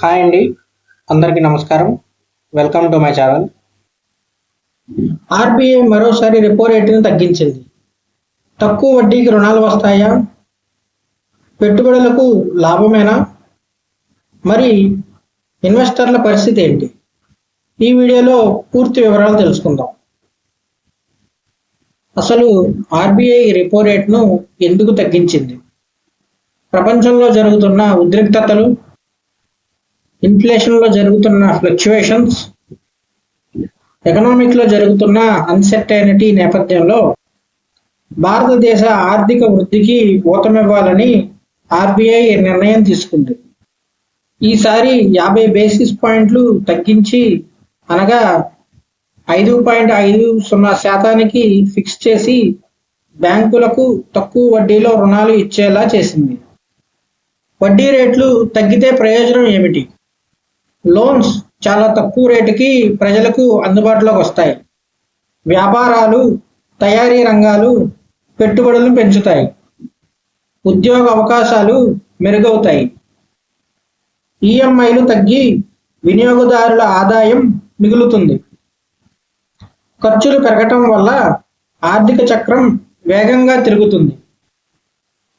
Hi అండి, అందరికీ నమస్కారం. Welcome to my channel. RBI మరోసారి రెపో రేటును తగ్గించింది. తక్కువ వడ్డీకి రుణాలు వస్తాయా? పెట్టుబడులకు లాభమేనా? మరి ఇన్వెస్టర్ల పరిస్థితి ఏంటి? ఈ వీడియోలో పూర్తి వివరాలు తెలుసుకుందాం. అసలు ఆర్బీఐ రెపో రేటును ఎందుకు తగ్గించింది? ప్రపంచంలో జరుగుతున్న ఉద్రిక్తతలు, ఇన్ఫ్లేషన్లో జరుగుతున్న ఫ్లక్చువేషన్స్, ఎకనామిక్లో జరుగుతున్న అన్సర్టైనిటీ నేపథ్యంలో భారతదేశ ఆర్థిక వృద్ధికి ఊతమివ్వాలని ఆర్బీఐ నిర్ణయం తీసుకుంది. ఈసారి 50 బేసిస్ పాయింట్లు తగ్గించి, అనగా 5.50% ఫిక్స్ చేసి బ్యాంకులకు తక్కువ వడ్డీలో రుణాలు ఇచ్చేలా చేసింది. వడ్డీ రేట్లు తగ్గితే ప్రయోజనం ఏమిటి? లోన్స్ చాలా తక్కువ రేటుకి ప్రజలకు అందుబాటులోకి వస్తాయి. వ్యాపారాలు, తయారీ రంగాలు పెట్టుబడులను పెంచుతాయి. ఉద్యోగ అవకాశాలు మెరుగవుతాయి. ఈఎంఐలు తగ్గి వినియోగదారుల ఆదాయం మిగులుతుంది. ఖర్చులు పెరగటం వల్ల ఆర్థిక చక్రం వేగంగా తిరుగుతుంది.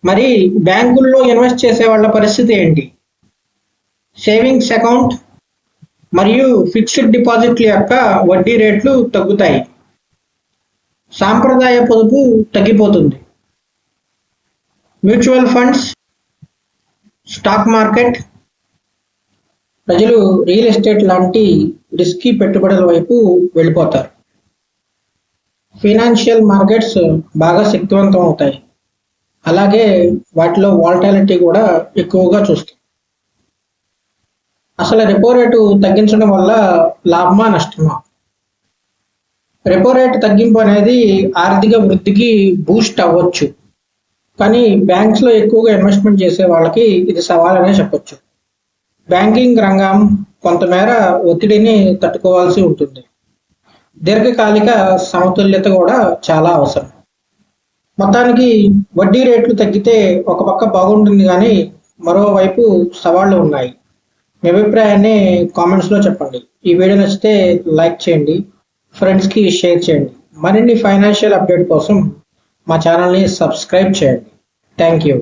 మరి బ్యాంకుల్లో ఇన్వెస్ట్ చేసే వాళ్ళ పరిస్థితి ఏంటి? సేవింగ్స్ అకౌంట్ మరియు ఫిక్స్డ్ డిపాజిట్ల యొక్క వడ్డీ రేట్లు తగ్గుతాయి. సాంప్రదాయ పొదుపు తగ్గిపోతుంది. మ్యూచువల్ ఫండ్స్, స్టాక్ మార్కెట్, ప్రజలు రియల్ ఎస్టేట్ లాంటి రిస్కీ పెట్టుబడుల వైపు వెళ్ళిపోతారు. ఫైనాన్షియల్ మార్కెట్స్ బాగా శక్తివంతం అవుతాయి. అలాగే వాటిలో వాలటాలిటీ కూడా ఎక్కువగా చూస్తాం. అసలు రెపో రేటు తగ్గించడం వల్ల లాభమా నష్టమా? రెపో రేటు తగ్గింపు అనేది ఆర్థిక వృద్ధికి బూస్ట్ అవ్వచ్చు, కానీ బ్యాంక్స్లో ఎక్కువగా ఇన్వెస్ట్మెంట్ చేసే వాళ్ళకి ఇది సవాలనే చెప్పొచ్చు. బ్యాంకింగ్ రంగం కొంతమేర ఒత్తిడిని తట్టుకోవాల్సి ఉంటుంది. దీర్ఘకాలిక సమతుల్యత కూడా చాలా అవసరం. మొత్తానికి వడ్డీ రేట్లు తగ్గితే ఒక పక్క బాగుంటుంది, కానీ మరోవైపు సవాళ్లు ఉన్నాయి. మీ అభిప్రాయాన్ని కామెంట్స్లో చెప్పండి. ఈ వీడియో నచ్చితే లైక్ చేయండి, ఫ్రెండ్స్కి షేర్ చేయండి. మరిన్ని ఫైనాన్షియల్ అప్డేట్ కోసం మా ఛానల్ని సబ్స్క్రైబ్ చేయండి. Thank you.